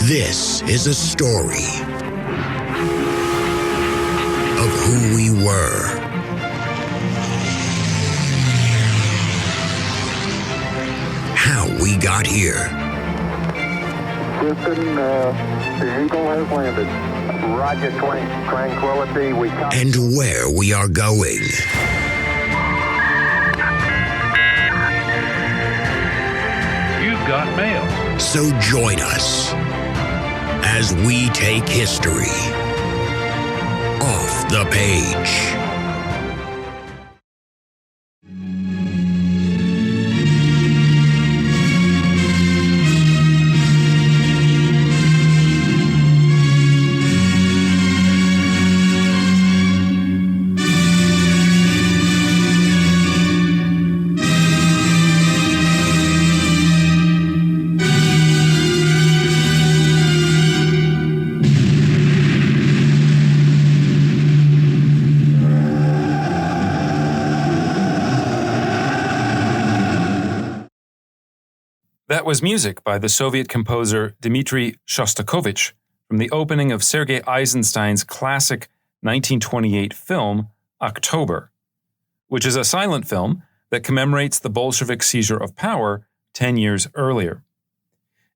This is a story of who we were, how we got here. Houston, the Eagle has landed. Roger, Tranquility. And where we are going. You've got mail. So join us as we take history off the page. That was music by the Soviet composer Dmitri Shostakovich from the opening of Sergei Eisenstein's classic 1928 film, October, which is a silent film that commemorates the Bolshevik seizure of power 10 years earlier.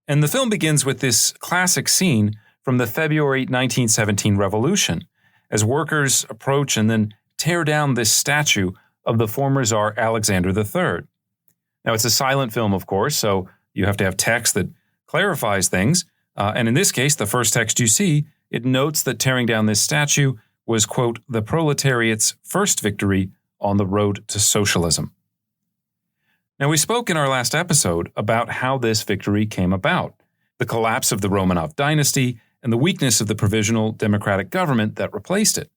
And the film begins with this classic scene from the February 1917 revolution, as workers approach and then tear down this statue of the former Tsar Alexander III. Now, it's a silent film, of course, so you have to have text that clarifies things. And in this case, the first text you see, it notes that tearing down this statue was, quote, the proletariat's first victory on the road to socialism. Now, we spoke in our last episode about how this victory came about, the collapse of the Romanov dynasty and the weakness of the provisional democratic government that replaced it.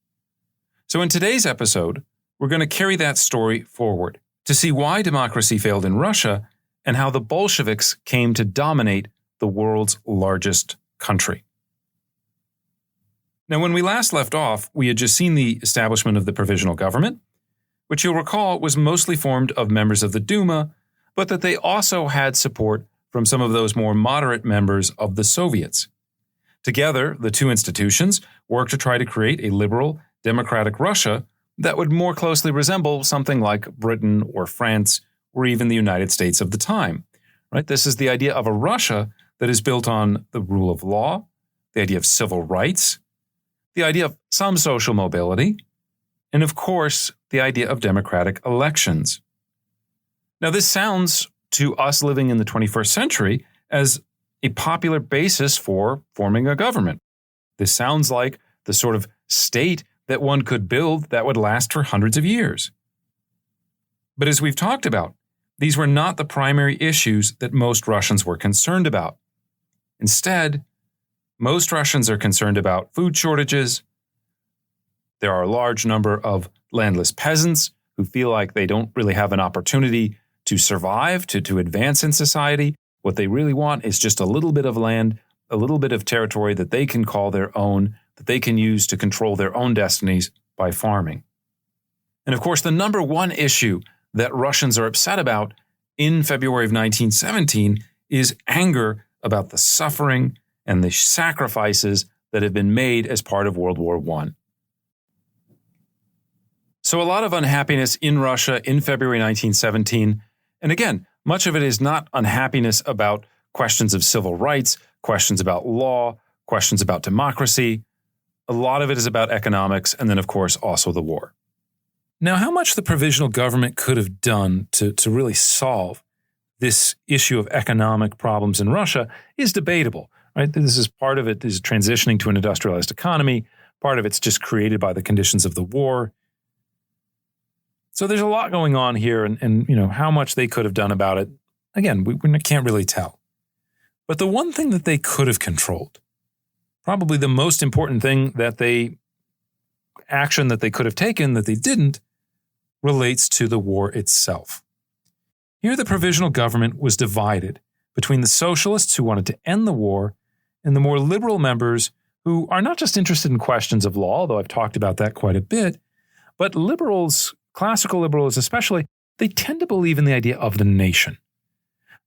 So in today's episode, we're going to carry that story forward to see why democracy failed in Russia and how the Bolsheviks came to dominate the world's largest country. Now, when we last left off, we had just seen the establishment of the provisional government, which you'll recall was mostly formed of members of the Duma, but that they also had support from some of those more moderate members of the Soviets. Together, the two institutions worked to try to create a liberal, democratic Russia that would more closely resemble something like Britain or France or even the United States of the time. Right? This is the idea of a Russia that is built on the rule of law, the idea of civil rights, the idea of some social mobility, and of course, the idea of democratic elections. Now, this sounds to us living in the 21st century as a popular basis for forming a government. This sounds like the sort of state that one could build that would last for hundreds of years. But as we've talked about, these were not the primary issues that most Russians were concerned about. Instead, most Russians are concerned about food shortages. There are a large number of landless peasants who feel like they don't really have an opportunity to survive, to advance in society. What they really want is just a little bit of land, a little bit of territory that they can call their own, that they can use to control their own destinies by farming. And of course, the number one issue that Russians are upset about in February of 1917 is anger about the suffering and the sacrifices that have been made as part of World War I. So a lot of unhappiness in Russia in February 1917. And again, much of it is not unhappiness about questions of civil rights, questions about law, questions about democracy. A lot of it is about economics, and then, of course, also the war. Now, how much the provisional government could have done to really solve this issue of economic problems in Russia is debatable, right? This is part of it is transitioning to an industrialized economy. Part of it's just created by the conditions of the war. So there's a lot going on here, and you know, how much they could have done about it, again, we can't really tell. But the one thing that they could have controlled, probably the most important thing action that they could have taken that they didn't, relates to the war itself. Here, the provisional government was divided between the socialists who wanted to end the war and the more liberal members who are not just interested in questions of law, although I've talked about that quite a bit, but liberals, classical liberals especially, they tend to believe in the idea of the nation.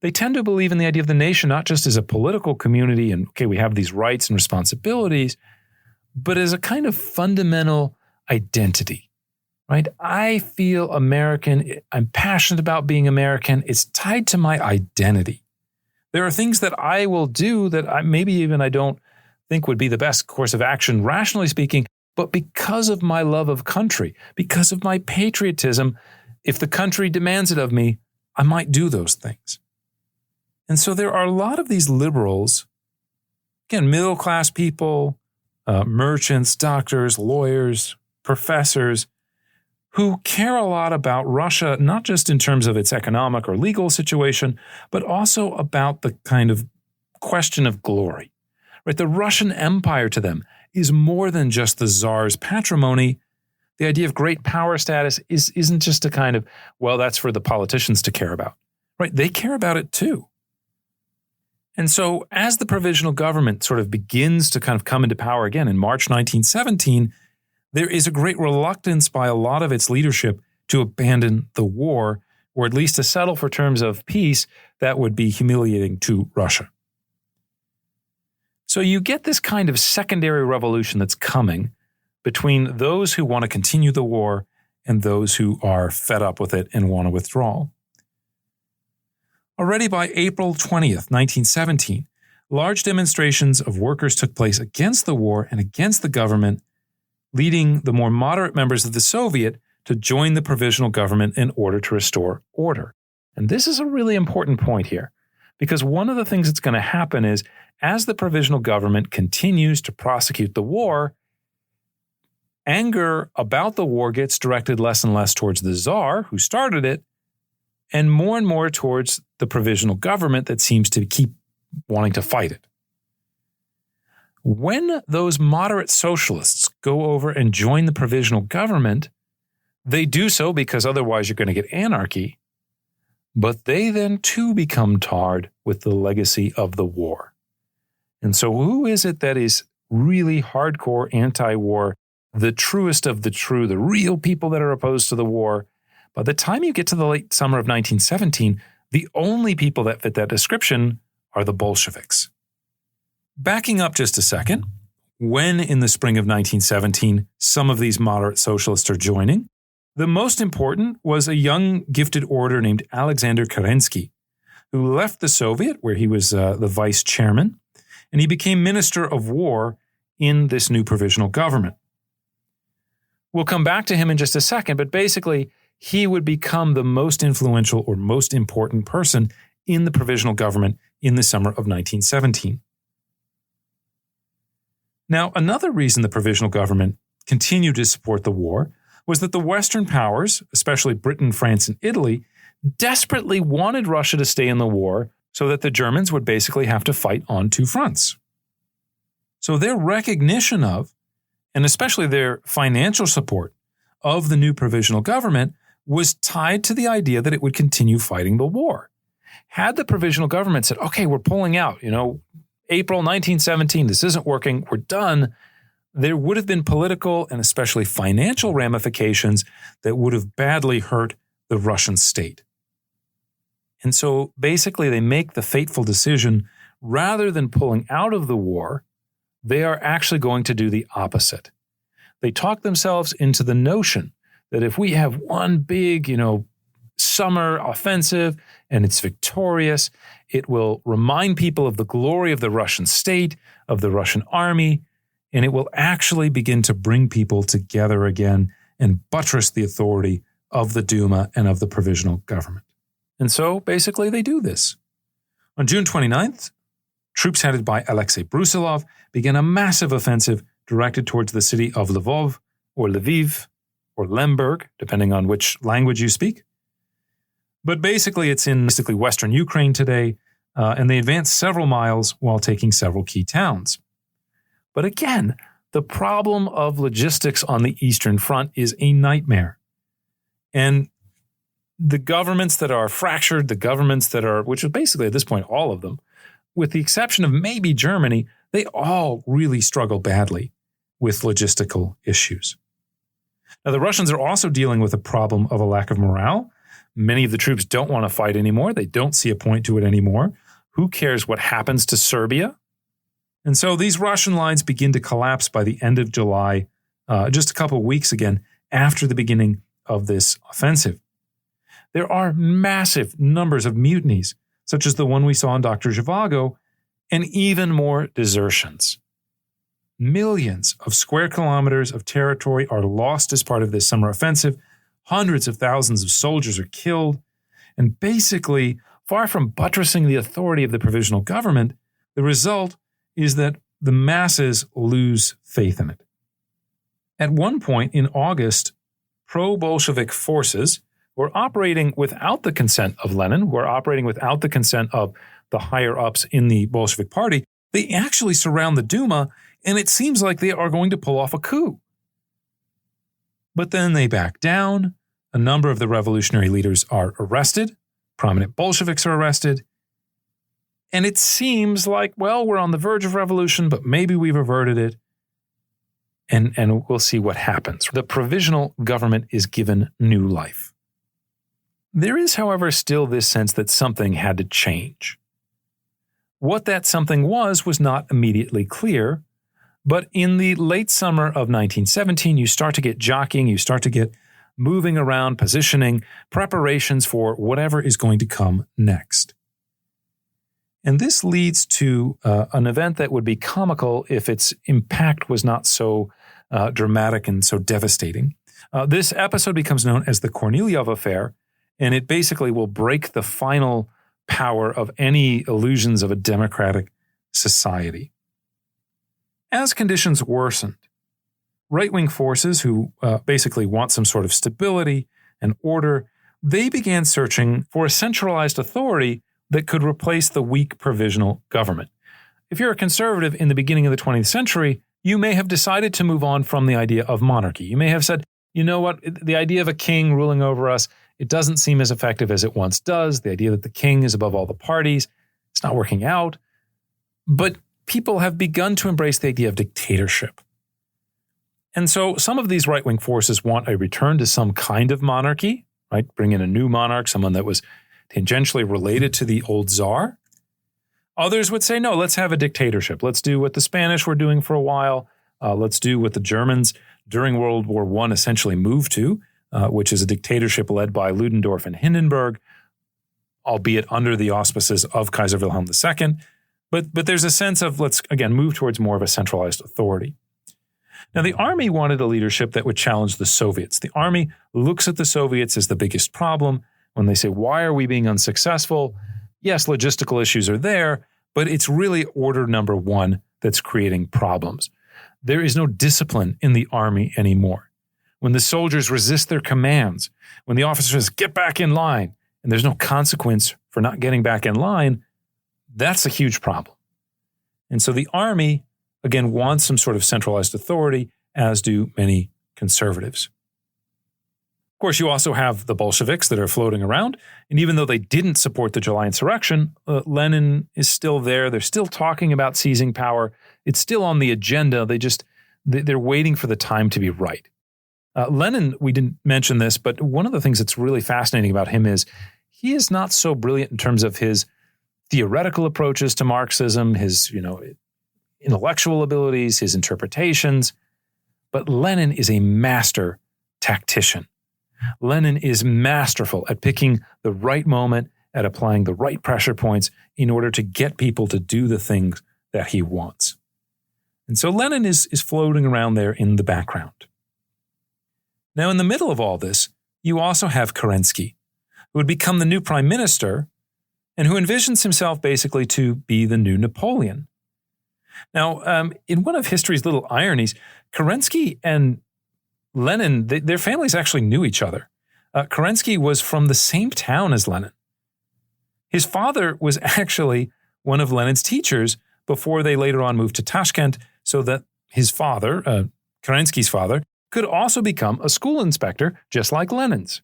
they tend to believe in the idea of the nation not just as a political community and, okay, we have these rights and responsibilities, but as a kind of fundamental identity, right? I feel American. I'm passionate about being American. It's tied to my identity. There are things that I will do that I don't think would be the best course of action, rationally speaking, but because of my love of country, because of my patriotism, if the country demands it of me, I might do those things. And so there are a lot of these liberals, again, middle-class people, merchants, doctors, lawyers, professors, who care a lot about Russia, not just in terms of its economic or legal situation, but also about the kind of question of glory. Right? The Russian Empire to them is more than just the Tsar's patrimony. The idea of great power status isn't just a kind of, well, that's for the politicians to care about. Right? They care about it too. And so as the provisional government sort of begins to kind of come into power again in March 1917, there is a great reluctance by a lot of its leadership to abandon the war, or at least to settle for terms of peace that would be humiliating to Russia. So you get this kind of secondary revolution that's coming between those who want to continue the war and those who are fed up with it and want to withdraw. Already by April 20th, 1917, large demonstrations of workers took place against the war and against the government, leading the more moderate members of the Soviet to join the provisional government in order to restore order. And this is a really important point here, because one of the things that's going to happen is as the provisional government continues to prosecute the war, anger about the war gets directed less and less towards the Tsar, who started it, and more towards the provisional government that seems to keep wanting to fight it. When those moderate socialists go over and join the provisional government, they do so because otherwise you're going to get anarchy, but they then too become tarred with the legacy of the war. And so who is it that is really hardcore anti-war, the truest of the true, the real people that are opposed to the war? By the time you get to the late summer of 1917, the only people that fit that description are the Bolsheviks. Backing up just a second, when in the spring of 1917, some of these moderate socialists are joining, the most important was a young gifted orator named Alexander Kerensky, who left the Soviet, where he was the vice chairman, and he became minister of war in this new provisional government. We'll come back to him in just a second, but basically, he would become the most influential or most important person in the provisional government in the summer of 1917. Now, another reason the provisional government continued to support the war was that the Western powers, especially Britain, France, and Italy, desperately wanted Russia to stay in the war so that the Germans would basically have to fight on two fronts. So their recognition of, and especially their financial support of the new provisional government was tied to the idea that it would continue fighting the war. Had the provisional government said, okay, we're pulling out, April 1917, this isn't working, we're done, there would have been political and especially financial ramifications that would have badly hurt the Russian state. And so basically they make the fateful decision, rather than pulling out of the war, they are actually going to do the opposite. They talk themselves into the notion that if we have one big, summer offensive and it's victorious, it will remind people of the glory of the Russian state, of the Russian army, and it will actually begin to bring people together again and buttress the authority of the Duma and of the provisional government. And so basically they do this. On June 29th, troops headed by Alexei Brusilov began a massive offensive directed towards the city of Lvov or Lviv, or Lemberg, depending on which language you speak. But basically, it's in western Ukraine today, and they advanced several miles while taking several key towns. But again, the problem of logistics on the Eastern Front is a nightmare. And the governments that are fractured, the governments that are, which is basically at this point all of them, with the exception of maybe Germany, they all really struggle badly with logistical issues. Now, the Russians are also dealing with a problem of a lack of morale. Many of the troops don't want to fight anymore. They don't see a point to it anymore. Who cares what happens to Serbia? And so these Russian lines begin to collapse by the end of July, just a couple of weeks again after the beginning of this offensive. There are massive numbers of mutinies, such as the one we saw in Dr. Zhivago, and even more desertions. Millions of square kilometers of territory are lost as part of this summer offensive. Hundreds of thousands of soldiers are killed. And basically, far from buttressing the authority of the provisional government, the result is that the masses lose faith in it. At one point in August, pro-Bolshevik forces were operating without the consent of Lenin, were operating without the consent of the higher-ups in the Bolshevik Party. They actually surround the Duma, and it seems like they are going to pull off a coup. But then they back down. A number of the revolutionary leaders are arrested. Prominent Bolsheviks are arrested. And it seems like, well, we're on the verge of revolution, but maybe we've averted it. And we'll see what happens. The provisional government is given new life. There is, however, still this sense that something had to change. What that something was not immediately clear, but in the late summer of 1917, you start to get jockeying, you start to get moving around, positioning, preparations for whatever is going to come next. And this leads to an event that would be comical if its impact was not so dramatic and so devastating. This episode becomes known as the Kornilov Affair, and it basically will break the final power of any illusions of a democratic society. As conditions worsened, right-wing forces who basically want some sort of stability and order, they began searching for a centralized authority that could replace the weak provisional government. If you're a conservative in the beginning of the 20th century, you may have decided to move on from the idea of monarchy. You may have said, you know what, the idea of a king ruling over us, it doesn't seem as effective as it once does. The idea that the king is above all the parties, it's not working out. But people have begun to embrace the idea of dictatorship. And so some of these right-wing forces want a return to some kind of monarchy, right? Bring in a new monarch, someone that was tangentially related to the old czar. Others would say, no, let's have a dictatorship. Let's do what the Spanish were doing for a while. Let's do what the Germans during World War I essentially moved to, which is a dictatorship led by Ludendorff and Hindenburg, albeit under the auspices of Kaiser Wilhelm II. But there's a sense of let's, again, move towards more of a centralized authority. Now, the army wanted a leadership that would challenge the Soviets. The army looks at the Soviets as the biggest problem. When they say, why are we being unsuccessful? Yes, logistical issues are there, but it's really order number one that's creating problems. There is no discipline in the army anymore. When the soldiers resist their commands, when the officer says, get back in line, and there's no consequence for not getting back in line, that's a huge problem. And so the army, again, wants some sort of centralized authority, as do many conservatives. Of course, you also have the Bolsheviks that are floating around. And even though they didn't support the July insurrection, Lenin is still there. They're still talking about seizing power. It's still on the agenda. They're waiting for the time to be right. Lenin, we didn't mention this, but one of the things that's really fascinating about him is he is not so brilliant in terms of his theoretical approaches to Marxism, his intellectual abilities, his interpretations. But Lenin is a master tactician. Lenin is masterful at picking the right moment, at applying the right pressure points in order to get people to do the things that he wants. And so Lenin is floating around there in the background. Now, in the middle of all this, you also have Kerensky, who would become the new prime minister and who envisions himself basically to be the new Napoleon. Now, in one of history's little ironies, Kerensky and Lenin, their families actually knew each other. Kerensky was from the same town as Lenin. His father was actually one of Lenin's teachers before they later on moved to Tashkent, so that his father, Kerensky's father, could also become a school inspector just like Lenin's.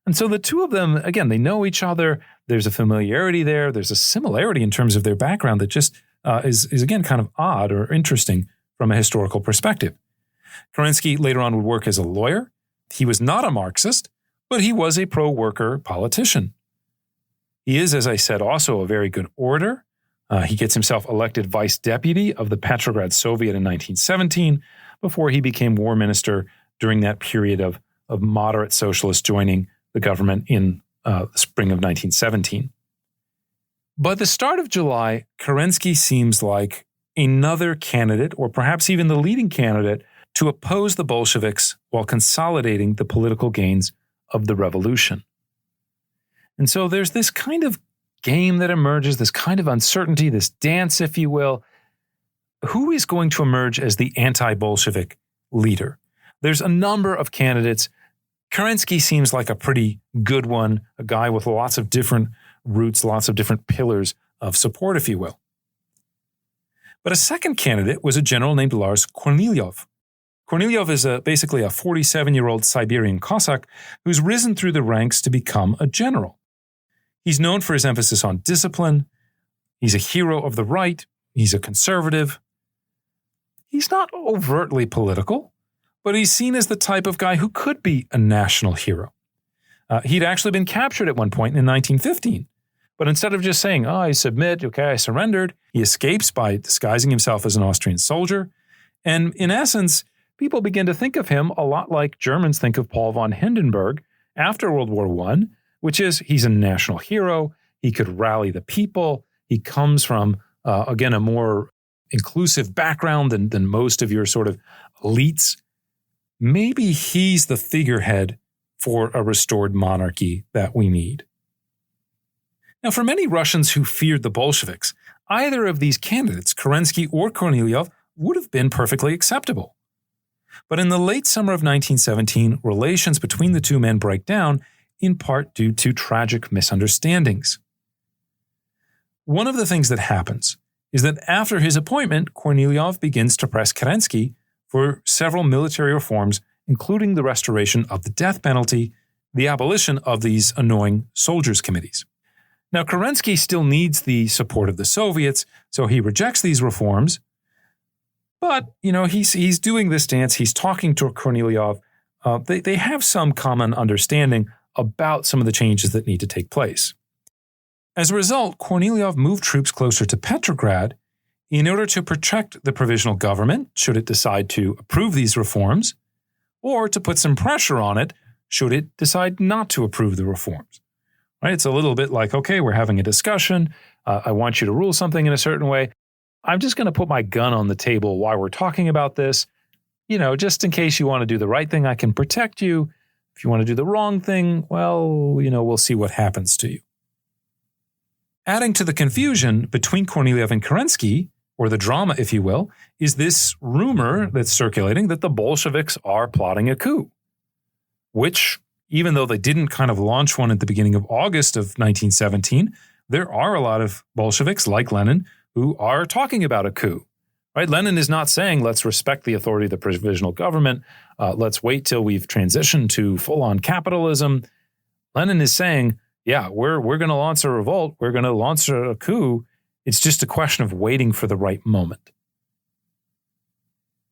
And so the two of them, again, they know each other. There's a familiarity there. There's a similarity in terms of their background that just is again kind of odd or interesting from a historical perspective. Kerensky later on would work as a lawyer. He was not a Marxist, But he was a pro-worker politician. He is, as I said, also a very good orator. He gets himself elected vice deputy of the Petrograd Soviet in 1917 before he became war minister during that period of moderate socialists joining the government in the spring of 1917. By the start of July, Kerensky seems like another candidate, or perhaps even the leading candidate, to oppose the Bolsheviks while consolidating the political gains of the revolution. And so there's this kind of game that emerges, this kind of uncertainty, this dance, if you will. Who is going to emerge as the anti-Bolshevik leader? There's a number of candidates. Kerensky seems like a pretty good one, a guy with lots of different roots, lots of different pillars of support, if you will. But a second candidate was a general named Lars Kornilov. Kornilov is basically a 47-year-old Siberian Cossack who's risen through the ranks to become a general. He's known for his emphasis on discipline. He's a hero of the right. He's a conservative. He's not overtly political, but he's seen as the type of guy who could be a national hero. He'd actually been captured at one point in 1915. But instead of just saying, I submit, okay, I surrendered, he escapes by disguising himself as an Austrian soldier. And in essence, people begin to think of him a lot like Germans think of Paul von Hindenburg after World War I, which is he's a national hero. He could rally the people. He comes from, again, a more inclusive background than most of your sort of elites. Maybe he's the figurehead for a restored monarchy that we need. Now, for many Russians who feared the Bolsheviks, either of these candidates, Kerensky or Kornilov, would have been perfectly acceptable. But in the late summer of 1917, relations between the two men break down, in part due to tragic misunderstandings. One of the things that happens is that after his appointment, Kornilov begins to press Kerensky for several military reforms, including the restoration of the death penalty, the abolition of these annoying soldiers' committees. Now, Kerensky still needs the support of the Soviets, so he rejects these reforms. But, he's doing this dance. He's talking to Kornilov. They have some common understanding about some of the changes that need to take place. As a result, Kornilov moved troops closer to Petrograd in order to protect the provisional government, should it decide to approve these reforms, or to put some pressure on it, should it decide not to approve the reforms. Right? It's a little bit like, okay, we're having a discussion. I want you to rule something in a certain way. I'm just going to put my gun on the table while we're talking about this. Just in case you want to do the right thing, I can protect you. If you want to do the wrong thing, well, we'll see what happens to you. Adding to the confusion between Kornilov and Kerensky, or the drama, if you will, is this rumor that's circulating that the Bolsheviks are plotting a coup, which, even though they didn't kind of launch one at the beginning of August of 1917, there are a lot of Bolsheviks like Lenin who are talking about a coup. Right? Lenin is not saying, let's respect the authority of the provisional government. Let's wait till we've transitioned to full-on capitalism. Lenin is saying, yeah, we're going to launch a revolt. We're going to launch a coup. It's just a question of waiting for the right moment.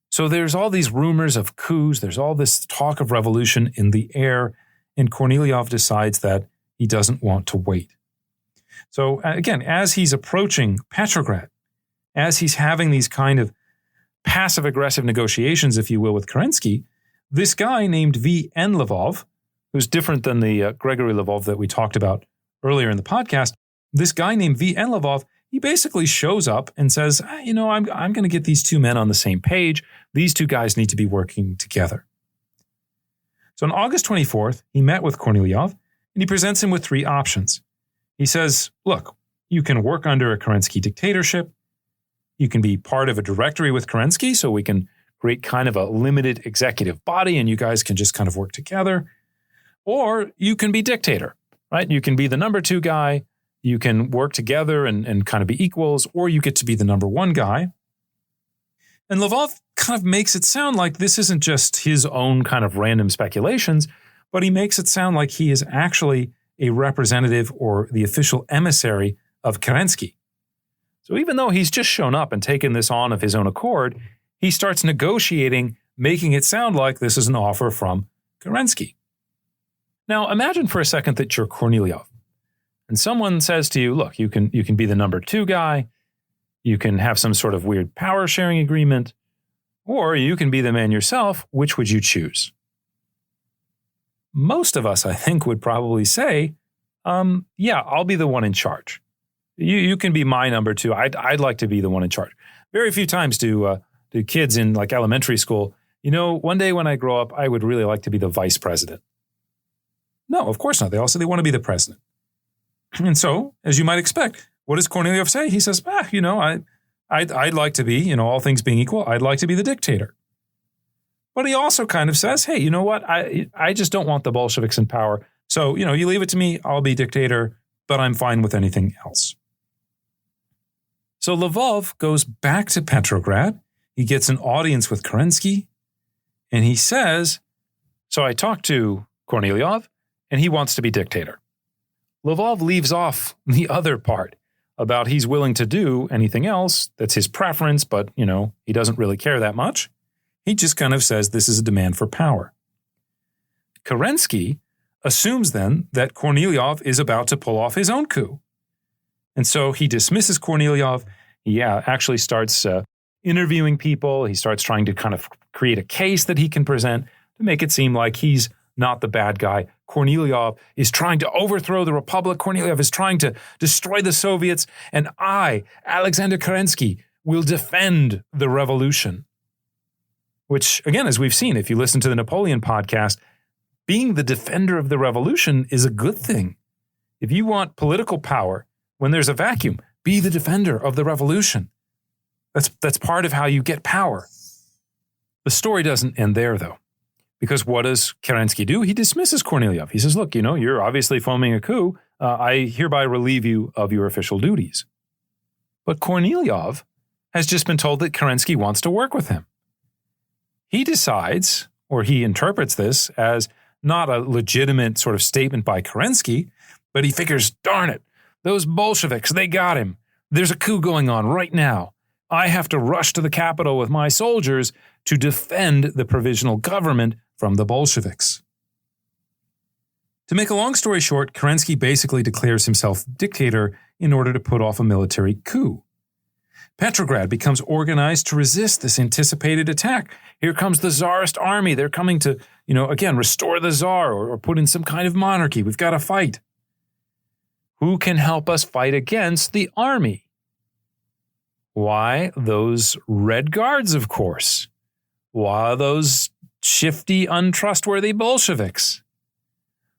So there's all these rumors of coups. There's all this talk of revolution in the air. And Kornilov decides that he doesn't want to wait. So again, as he's approaching Petrograd, as he's having these kind of passive-aggressive negotiations, if you will, with Kerensky, this guy named V.N. Lvov, who's different than the Gregory Lvov that we talked about earlier in the podcast, this guy named V.N. Lvov, he basically shows up and says, I'm going to get these two men on the same page. These two guys need to be working together. So on August 24th, he met with Kornilov, and he presents him with three options. He says, look, you can work under a Kerensky dictatorship. You can be part of a directory with Kerensky, so we can create kind of a limited executive body, and you guys can just kind of work together. Or you can be dictator, right? You can be the number two guy. You can work together and kind of be equals, or you get to be the number one guy. And Lvov kind of makes it sound like this isn't just his own kind of random speculations, but he makes it sound like he is actually a representative or the official emissary of Kerensky. So even though he's just shown up and taken this on of his own accord, he starts negotiating, making it sound like this is an offer from Kerensky. Now, imagine for a second that you're Kornilov, and someone says to you, look, you can be the number 2 guy, you can have some sort of weird power sharing agreement, or you can be the man yourself. Which would you choose? Most of us, I think, would probably say, yeah, I'll be the one in charge. You can be my number 2. I'd like to be the one in charge. Very few times do kids in like elementary school, one day when I grow up, I would really like to be the vice president. No, of course not. They all say they want to be the president. And so, as you might expect, what does Kornilov say? He says, I'd like to be, all things being equal, I'd like to be the dictator. But he also kind of says, hey, you know what? I just don't want the Bolsheviks in power. So, you leave it to me, I'll be dictator, but I'm fine with anything else. So Lvov goes back to Petrograd. He gets an audience with Kerensky, and he says, so I talked to Kornilov, and he wants to be dictator. Lvov leaves off the other part about he's willing to do anything else. That's his preference, but, he doesn't really care that much. He just kind of says this is a demand for power. Kerensky assumes then that Kornilov is about to pull off his own coup. And so he dismisses Kornilov. He actually starts interviewing people. He starts trying to kind of create a case that he can present to make it seem like he's not the bad guy. Kornilov is trying to overthrow the Republic. Kornilov is trying to destroy the Soviets. And I, Alexander Kerensky, will defend the revolution. Which, again, as we've seen, if you listen to the Napoleon podcast, being the defender of the revolution is a good thing. If you want political power, when there's a vacuum, be the defender of the revolution. That's part of how you get power. The story doesn't end there, though. Because what does Kerensky do? He dismisses Kornilov. He says, look, you're obviously foaming a coup. I hereby relieve you of your official duties. But Kornilov has just been told that Kerensky wants to work with him. He decides, or he interprets this as not a legitimate sort of statement by Kerensky, but he figures, darn it, those Bolsheviks, they got him. There's a coup going on right now. I have to rush to the capital with my soldiers to defend the provisional government from the Bolsheviks. To make a long story short, Kerensky basically declares himself dictator in order to put off a military coup. Petrograd becomes organized to resist this anticipated attack. Here comes the Tsarist army. They're coming to, again, restore the Tsar or put in some kind of monarchy. We've got to fight. Who can help us fight against the army? Why, those Red Guards, of course. Why, those shifty, untrustworthy Bolsheviks.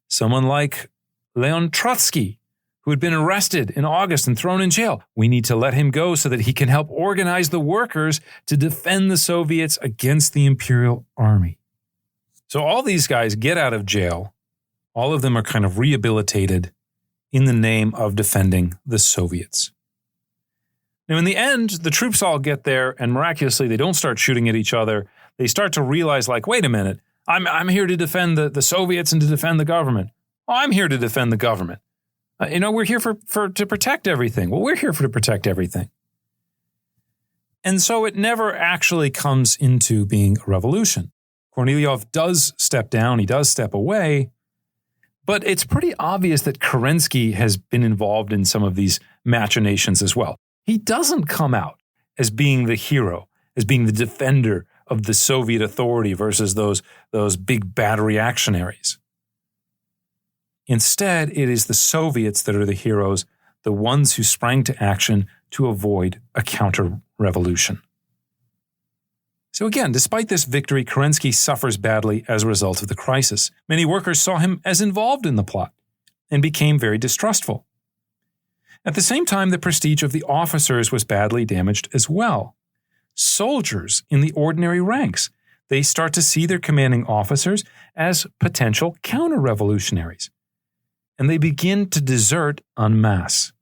Someone like Leon Trotsky, who had been arrested in August and thrown in jail. We need to let him go so that he can help organize the workers to defend the Soviets against the Imperial Army. So all these guys get out of jail. All of them are kind of rehabilitated in the name of defending the Soviets. Now, in the end, the troops all get there, and miraculously, they don't start shooting at each other. They start to realize, wait a minute, I'm here to defend the Soviets and to defend the government. Oh, I'm here to defend the government. We're here to protect everything. Well, we're here to protect everything. And so it never actually comes into being a revolution. Kornilov does step down. He does step away. But it's pretty obvious that Kerensky has been involved in some of these machinations as well. He doesn't come out as being the hero, as being the defender of the Soviet authority versus those big bad reactionaries. Instead, it is the Soviets that are the heroes, the ones who sprang to action to avoid a counter-revolution. So again, despite this victory, Kerensky suffers badly as a result of the crisis. Many workers saw him as involved in the plot and became very distrustful. At the same time, the prestige of the officers was badly damaged as well. Soldiers in the ordinary ranks, they start to see their commanding officers as potential counter-revolutionaries, and they begin to desert en masse.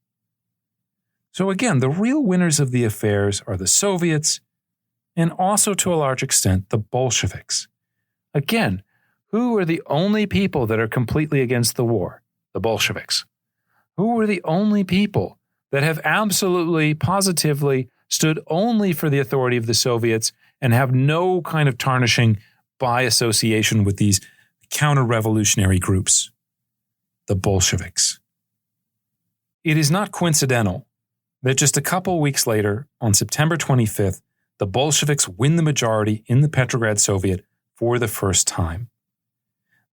So again, the real winners of the affairs are the Soviets and also to a large extent the Bolsheviks. Again, who are the only people that are completely against the war? The Bolsheviks. Who are the only people that have absolutely, positively stood only for the authority of the Soviets and have no kind of tarnishing by association with these counter-revolutionary groups? the Bolsheviks. It is not coincidental that just a couple weeks later, on September 25th, the Bolsheviks win the majority in the Petrograd Soviet for the first time.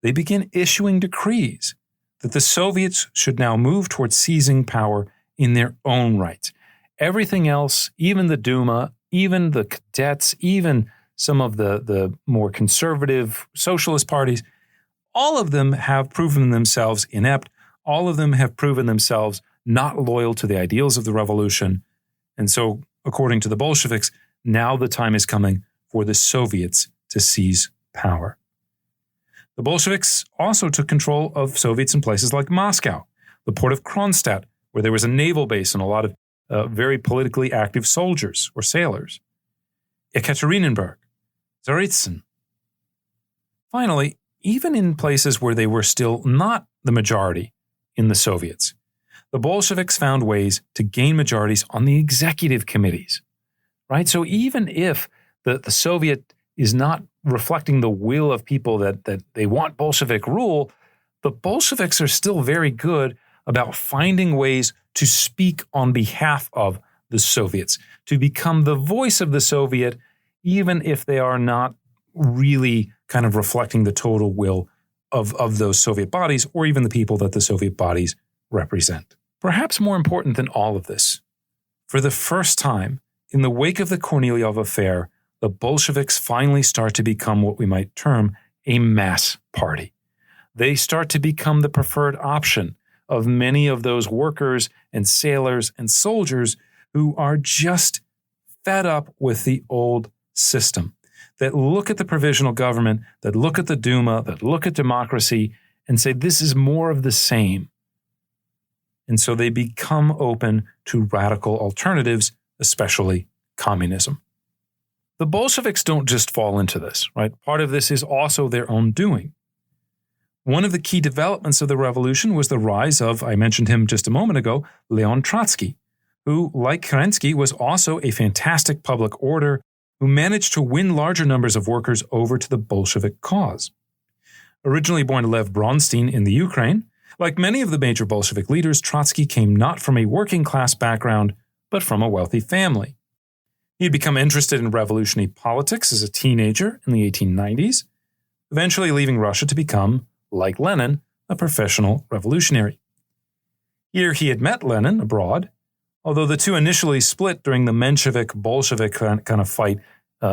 They begin issuing decrees that the Soviets should now move towards seizing power in their own right. Everything else, even the Duma, even the cadets, even some of the more conservative socialist parties, all of them have proven themselves inept. All of them have proven themselves not loyal to the ideals of the revolution. And so, according to the Bolsheviks, now the time is coming for the Soviets to seize power. The Bolsheviks also took control of Soviets in places like Moscow, the port of Kronstadt, where there was a naval base and a lot of very politically active soldiers or sailors, Ekaterinburg, Tsaritsyn. Finally, even in places where they were still not the majority in the Soviets, the Bolsheviks found ways to gain majorities on the executive committees, right? So even if the Soviet is not reflecting the will of people that they want Bolshevik rule, the Bolsheviks are still very good about finding ways to speak on behalf of the Soviets, to become the voice of the Soviet, even if they are not really kind of reflecting the total will of those Soviet bodies or even the people that the Soviet bodies represent. Perhaps more important than all of this, for the first time in the wake of the Kornilov affair, the Bolsheviks finally start to become what we might term a mass party. They start to become the preferred option of many of those workers and sailors and soldiers who are just fed up with the old system, that look at the provisional government, that look at the Duma, that look at democracy and say, this is more of the same. And so they become open to radical alternatives, especially communism. The Bolsheviks don't just fall into this, right? Part of this is also their own doing. One of the key developments of the revolution was the rise of, I mentioned him just a moment ago, Leon Trotsky, who, like Kerensky, was also a fantastic public orator who managed to win larger numbers of workers over to the Bolshevik cause. Originally born Lev Bronstein in the Ukraine, like many of the major Bolshevik leaders, Trotsky came not from a working class background, but from a wealthy family. He had become interested in revolutionary politics as a teenager in the 1890s, eventually leaving Russia to become, like Lenin, a professional revolutionary. Here he had met Lenin abroad, although the two initially split during the Menshevik-Bolshevik kind of fight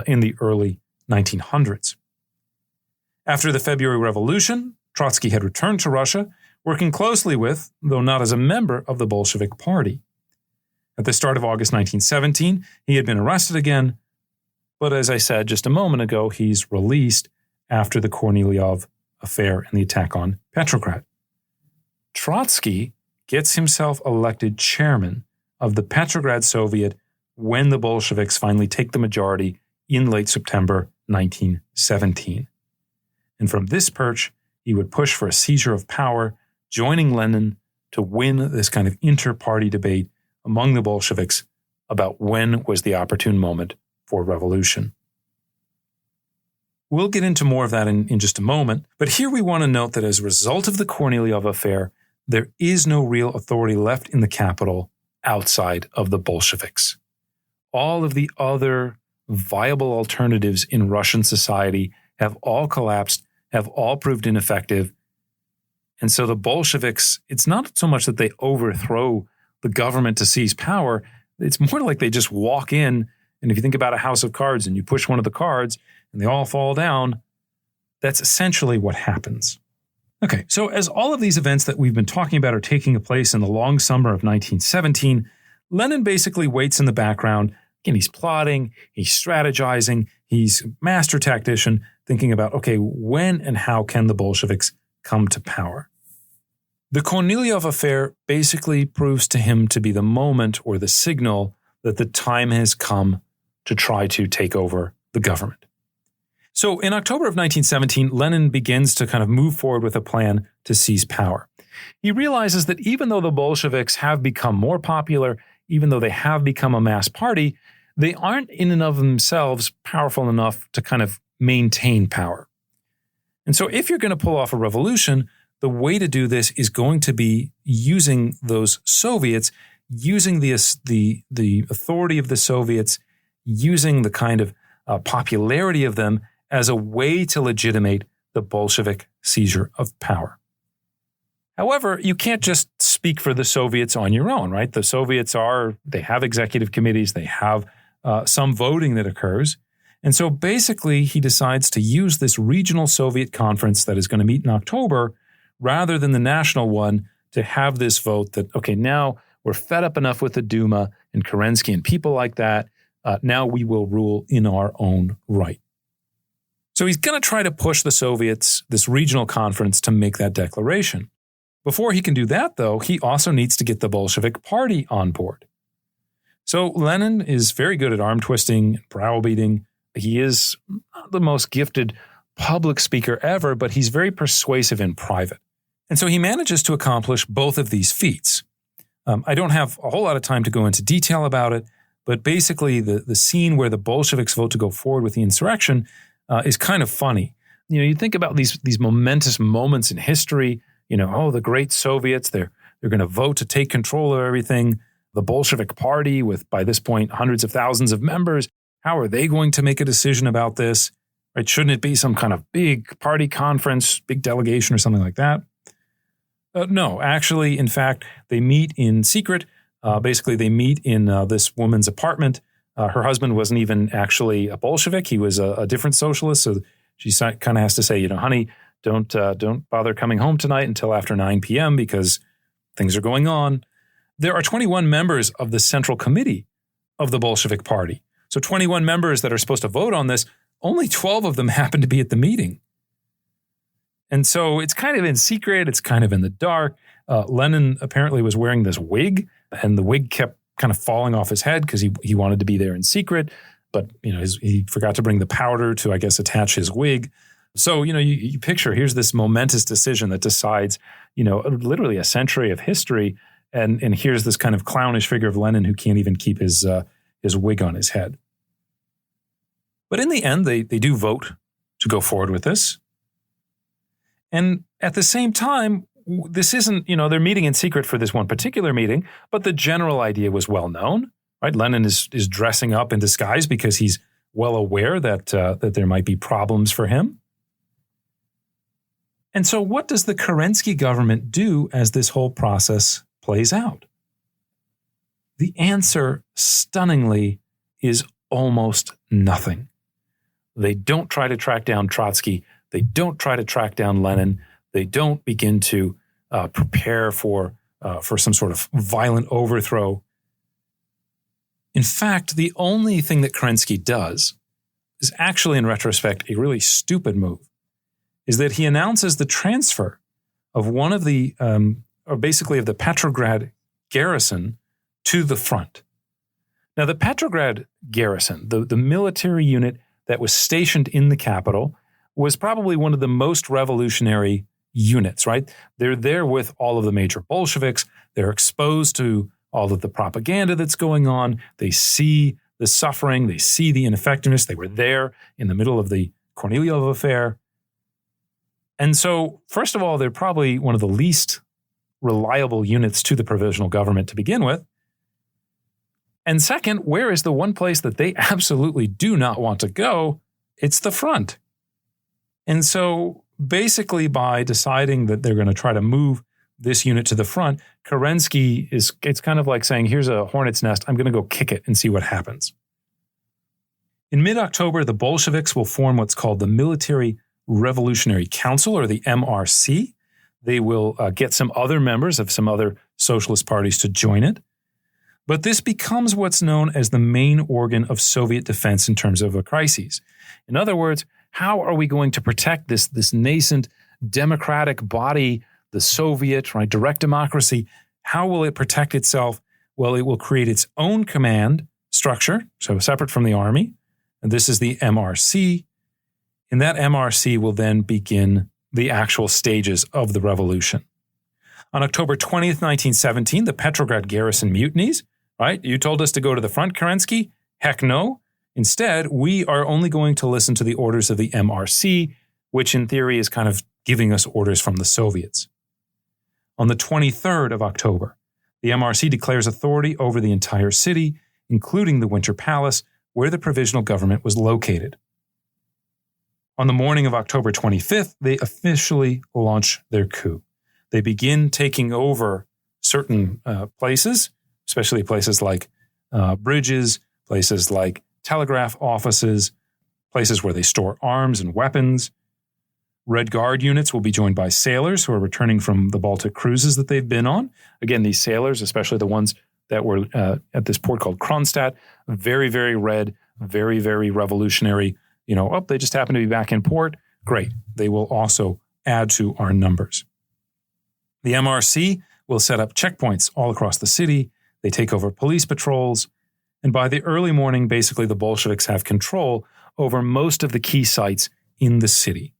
in the early 1900s. After the February Revolution, Trotsky had returned to Russia, working closely with, though not as a member of the Bolshevik Party. At the start of August 1917, he had been arrested again, but as I said just a moment ago, he's released after the Kornilov affair and the attack on Petrograd. Trotsky gets himself elected chairman of the Petrograd Soviet when the Bolsheviks finally take the majority in late September 1917. And from this perch, he would push for a seizure of power, joining Lenin to win this kind of inter-party debate among the Bolsheviks about when was the opportune moment for revolution. We'll get into more of that in just a moment, but here we want to note that as a result of the Kornilov affair, there is no real authority left in the capital outside of the Bolsheviks. All of the other viable alternatives in Russian society have all collapsed, have all proved ineffective. And so the Bolsheviks, it's not so much that they overthrow the government to seize power. It's more like they just walk in, and if you think about a house of cards and you push one of the cards and they all fall down, that's essentially what happens. Okay, so as all of these events that we've been talking about are taking place in the long summer of 1917, Lenin basically waits in the background. Again, he's plotting, he's strategizing, he's a master tactician, thinking about, okay, when and how can the Bolsheviks come to power? The Kornilov affair basically proves to him to be the moment or the signal that the time has come to try to take over the government. So in October of 1917, Lenin begins to kind of move forward with a plan to seize power. He realizes that even though the Bolsheviks have become more popular, even though they have become a mass party, they aren't in and of themselves powerful enough to kind of maintain power. And so if you're going to pull off a revolution, the way to do this is going to be using those Soviets, using the authority of the Soviets, using the kind of popularity of them as a way to legitimate the Bolshevik seizure of power. However, you can't just speak for the Soviets on your own, right? The Soviets they have executive committees, they have some voting that occurs. And so basically, he decides to use this regional Soviet conference that is going to meet in October rather than the national one to have this vote that, okay, now we're fed up enough with the Duma and Kerensky and people like that. Now we will rule in our own right. So he's going to try to push the Soviets, this regional conference, to make that declaration. Before he can do that, though, he also needs to get the Bolshevik Party on board. So Lenin is very good at arm twisting and browbeating. He is not the most gifted public speaker ever, but he's very persuasive in private. And so he manages to accomplish both of these feats. I don't have a whole lot of time to go into detail about it, but basically the scene where the Bolsheviks vote to go forward with the insurrection is kind of funny. You think about these momentous moments in history. The great Soviets, they're going to vote to take control of everything. The Bolshevik Party, with by this point hundreds of thousands of members, how are they going to make a decision about this? Right? Shouldn't it be some kind of big party conference, big delegation or something like that? No, actually, in fact, they meet in secret. Basically, they meet in this woman's apartment. Her husband wasn't even actually a Bolshevik. He was a different socialist. So she kind of has to say, honey, don't bother coming home tonight until after 9 p.m. because things are going on. There are 21 members of the Central Committee of the Bolshevik Party. So 21 members that are supposed to vote on this, only 12 of them happen to be at the meeting. And so it's kind of in secret. It's kind of in the dark. Lenin apparently was wearing this wig, and the wig kept kind of falling off his head because he wanted to be there in secret. But, he forgot to bring the powder to, I guess, attach his wig. So, you picture, here's this momentous decision that decides, literally a century of history. And here's this kind of clownish figure of Lenin who can't even keep his wig on his head. But in the end, they do vote to go forward with this. And at the same time, this isn't, they're meeting in secret for this one particular meeting, but the general idea was well known, right? Lenin is dressing up in disguise because he's well aware that there might be problems for him. And so what does the Kerensky government do as this whole process plays out? The answer, stunningly, is almost nothing. They don't try to track down Trotsky. They don't try to track down Lenin. They don't begin to prepare for some sort of violent overthrow. In fact, the only thing that Kerensky does is actually, in retrospect, a really stupid move, is that he announces the transfer of one of the, or basically of the Petrograd garrison to the front. Now, the Petrograd garrison, the military unit that was stationed in the capital, was probably one of the most revolutionary units, right? They're there with all of the major Bolsheviks. They're exposed to all of the propaganda that's going on. They see the suffering. They see the ineffectiveness. They were there in the middle of the Kornilov affair. And so, first of all, they're probably one of the least reliable units to the provisional government to begin with. And second, where is the one place that they absolutely do not want to go? It's the front. And so basically by deciding that they're going to try to move this unit to the front, Kerensky it's kind of like saying, here's a hornet's nest. I'm going to go kick it and see what happens. In mid-October, the Bolsheviks will form what's called the Military Revolutionary Council, or the MRC. They will get some other members of some other socialist parties to join it. But this becomes what's known as the main organ of Soviet defense in terms of a crisis. In other words, how are we going to protect this nascent democratic body, the Soviet, right, direct democracy? How will it protect itself? Well, it will create its own command structure, so separate from the army. And this is the MRC. And that MRC will then begin the actual stages of the revolution. On October 20th, 1917, the Petrograd garrison mutinies, right? You told us to go to the front, Kerensky? Heck no. Instead, we are only going to listen to the orders of the MRC, which in theory is kind of giving us orders from the Soviets. On the 23rd of October, the MRC declares authority over the entire city, including the Winter Palace, where the provisional government was located. On the morning of October 25th, they officially launch their coup. They begin taking over certain places, especially places like bridges, places like telegraph offices, places where they store arms and weapons. Red Guard units will be joined by sailors who are returning from the Baltic cruises that they've been on. Again, these sailors, especially the ones that were at this port called Kronstadt, very, very red, very, very revolutionary. They just happen to be back in port. Great. They will also add to our numbers. The MRC will set up checkpoints all across the city. They take over police patrols. And by the early morning, basically the Bolsheviks have control over most of the key sites in the city.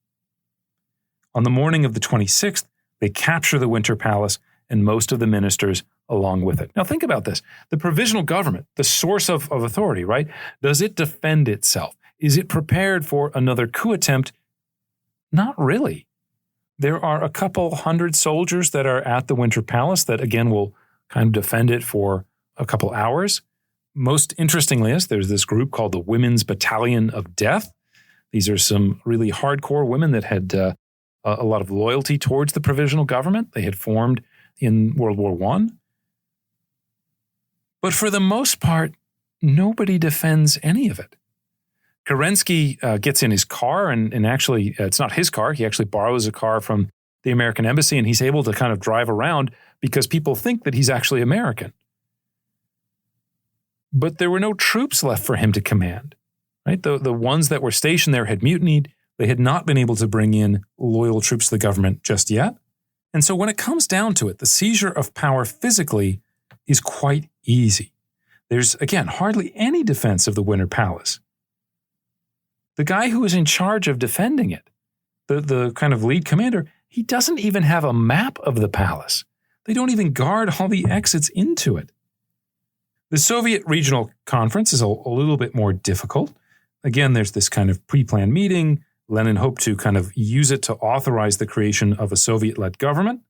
On the morning of the 26th, they capture the Winter Palace and most of the ministers along with it. Now think about this. The provisional government, the source of authority, right? Does it defend itself? Is it prepared for another coup attempt? Not really. There are a couple hundred soldiers that are at the Winter Palace that, again, will kind of defend it for a couple hours. Most interestingly, there's this group called the Women's Battalion of Death. These are some really hardcore women that had a lot of loyalty towards the provisional government. They had formed in World War I. But for the most part, nobody defends any of it. Kerensky gets in his car, and actually, it's not his car. He actually borrows a car from the American embassy, and he's able to kind of drive around because people think that he's actually American. But there were no troops left for him to command, right? The ones that were stationed there had mutinied. They had not been able to bring in loyal troops to the government just yet. And so when it comes down to it, the seizure of power physically is quite easy. There's, again, hardly any defense of the Winter Palace. The guy who is in charge of defending it, the kind of lead commander, he doesn't even have a map of the palace. They don't even guard all the exits into it. The Soviet Regional Conference is a little bit more difficult. Again, there's this kind of pre-planned meeting. Lenin hoped to kind of use it to authorize the creation of a Soviet-led government.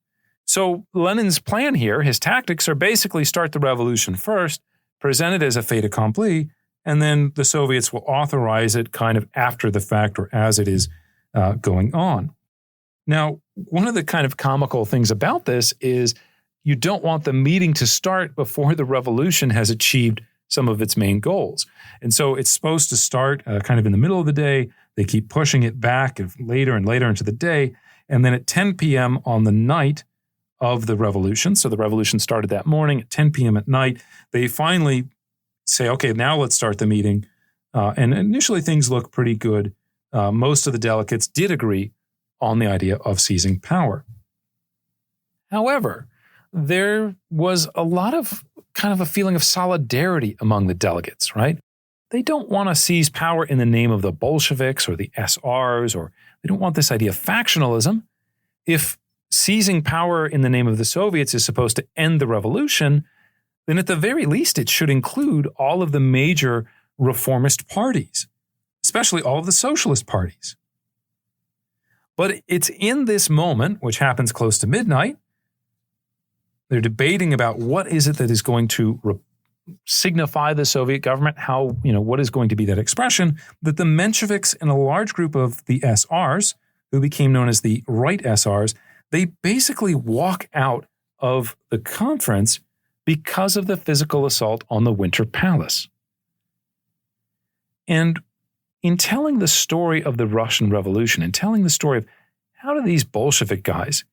So Lenin's plan here, his tactics are basically start the revolution first, present it as a fait accompli, and then the Soviets will authorize it kind of after the fact or as it is going on. Now, one of the kind of comical things about this is you don't want the meeting to start before the revolution has achieved some of its main goals. And so it's supposed to start kind of in the middle of the day. They keep pushing it back later and later into the day. And then at 10 p.m. on the night of the revolution, so the revolution started that morning at 10 p.m. at night, they finally say, okay, now let's start the meeting. And initially things look pretty good. Most of the delegates did agree on the idea of seizing power. However, there was a lot of kind of a feeling of solidarity among the delegates, right? They don't want to seize power in the name of the Bolsheviks or the SRs, or they don't want this idea of factionalism. If seizing power in the name of the Soviets is supposed to end the revolution, then at the very least it should include all of the major reformist parties, especially all of the socialist parties. But it's in this moment, which happens close to midnight, they're debating about what is it that is going to signify the Soviet government, what is going to be that expression, that the Mensheviks and a large group of the SRs, who became known as the Right SRs, they basically walk out of the conference because of the physical assault on the Winter Palace. And in telling the story of the Russian Revolution and telling the story of how do these Bolshevik guys,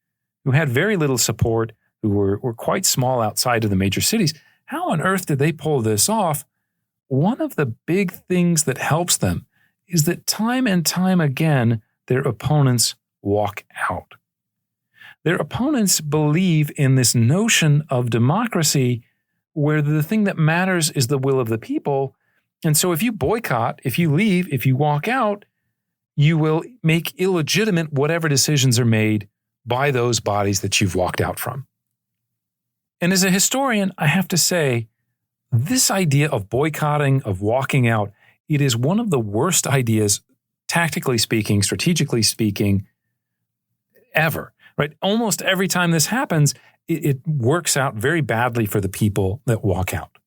who had very little support, who were quite small outside of the major cities, how on earth did they pull this off? One of the big things that helps them is that time and time again, their opponents walk out. Their opponents believe in this notion of democracy where the thing that matters is the will of the people. And so if you boycott, if you leave, if you walk out, you will make illegitimate whatever decisions are made by those bodies that you've walked out from. And as a historian, I have to say, this idea of boycotting, of walking out, it is one of the worst ideas, tactically speaking, strategically speaking, ever, right? Almost every time this happens, it works out very badly for the people that walk out.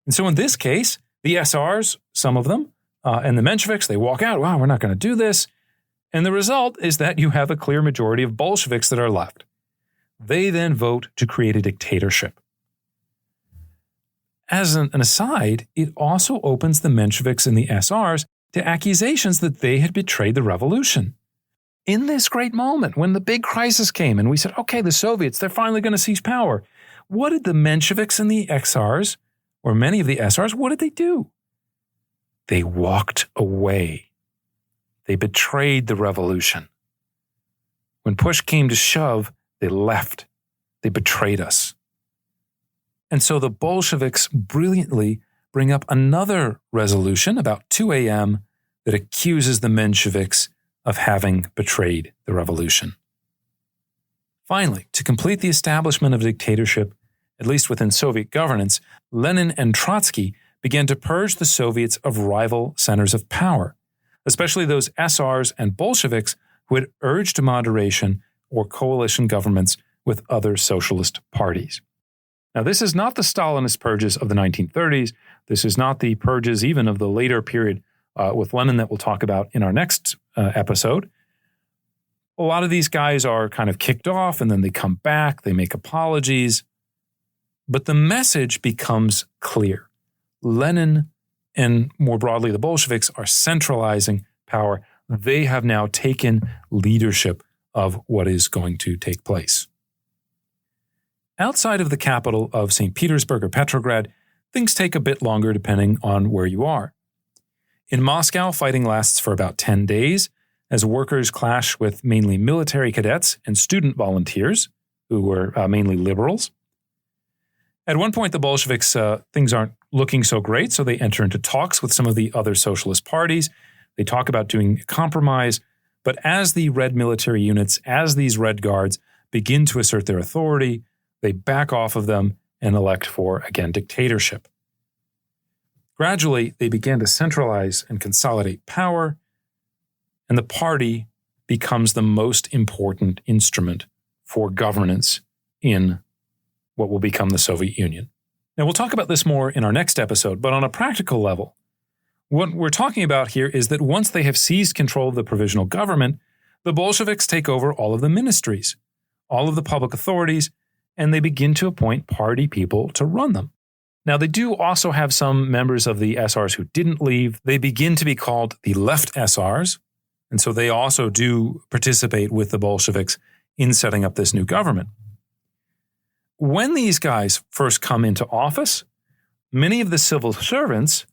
And so in this case, the SRs, some of them, and the Mensheviks, they walk out. Wow, we're not going to do this. And the result is that you have a clear majority of Bolsheviks that are left. They then vote to create a dictatorship. As an aside, it also opens the Mensheviks and the SRs to accusations that they had betrayed the revolution. In this great moment, when the big crisis came and we said, okay, the Soviets, they're finally going to seize power. What did the Mensheviks and the XRs, or many of the SRs, what did they do? They walked away. They betrayed the revolution. When push came to shove, they left. They betrayed us. And so the Bolsheviks brilliantly bring up another resolution about 2 a.m. that accuses the Mensheviks of having betrayed the revolution. Finally, to complete the establishment of dictatorship, at least within Soviet governance, Lenin and Trotsky began to purge the Soviets of rival centers of power, especially those SRs and Bolsheviks who had urged moderation or coalition governments with other socialist parties. Now, this is not the Stalinist purges of the 1930s. This is not the purges even of the later period with Lenin that we'll talk about in our next episode. A lot of these guys are kind of kicked off and then they come back, they make apologies. But the message becomes clear. Lenin and more broadly the Bolsheviks are centralizing power. They have now taken leadership of what is going to take place. Outside of the capital of St. Petersburg or Petrograd, things take a bit longer depending on where you are. In Moscow, fighting lasts for about 10 days as workers clash with mainly military cadets and student volunteers, who were mainly liberals. At one point, the Bolsheviks, things aren't looking so great, so they enter into talks with some of the other socialist parties. They talk about doing a compromise, but as the Red military units, as these Red Guards begin to assert their authority, they back off of them and elect for, again, dictatorship. Gradually, they began to centralize and consolidate power, and the party becomes the most important instrument for governance in what will become the Soviet Union. Now, we'll talk about this more in our next episode, but on a practical level, what we're talking about here is that once they have seized control of the provisional government, the Bolsheviks take over all of the ministries, all of the public authorities, and they begin to appoint party people to run them. Now, they do also have some members of the SRs who didn't leave. They begin to be called the left SRs, and so they also do participate with the Bolsheviks in setting up this new government. When these guys first come into office, many of the civil servants,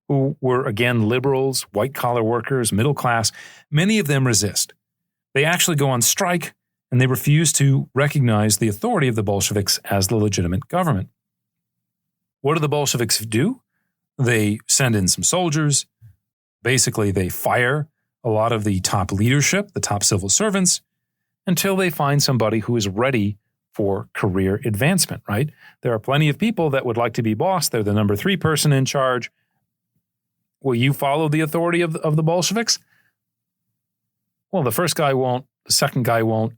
who were, again, liberals, white-collar workers, middle class, many of them resist. They actually go on strike, and they refuse to recognize the authority of the Bolsheviks as the legitimate government. What do the Bolsheviks do? They send in some soldiers. Basically, they fire a lot of the top leadership, the top civil servants, until they find somebody who is ready for career advancement, right? There are plenty of people that would like to be boss. They're the number 3 person in charge. Will you follow the authority of the Bolsheviks? Well, the first guy won't. The second guy won't.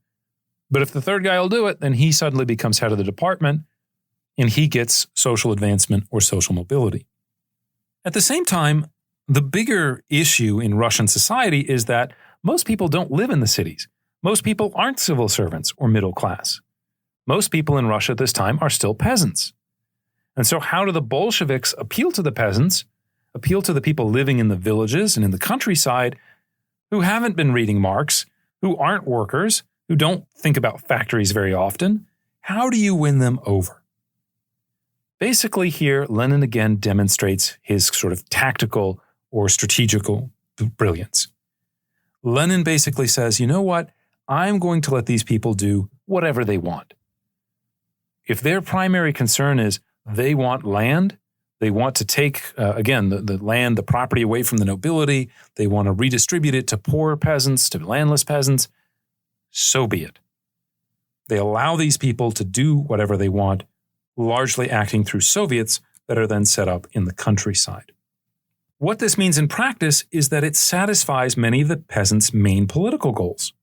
But if the third guy will do it, then he suddenly becomes head of the department and he gets social advancement or social mobility. At the same time, the bigger issue in Russian society is that most people don't live in the cities. Most people aren't civil servants or middle class. Most people in Russia at this time are still peasants. And so how do the Bolsheviks appeal to the peasants, appeal to the people living in the villages and in the countryside who haven't been reading Marx, who aren't workers, who don't think about factories very often? How do you win them over? Basically here, Lenin again demonstrates his sort of tactical or strategical brilliance. Lenin basically says, you know what? I'm going to let these people do whatever they want. If their primary concern is they want land, they want to take, again, the land, the property away from the nobility, they want to redistribute it to poor peasants, to landless peasants, so be it. They allow these people to do whatever they want, largely acting through Soviets that are then set up in the countryside. What this means in practice is that it satisfies many of the peasants' main political goals.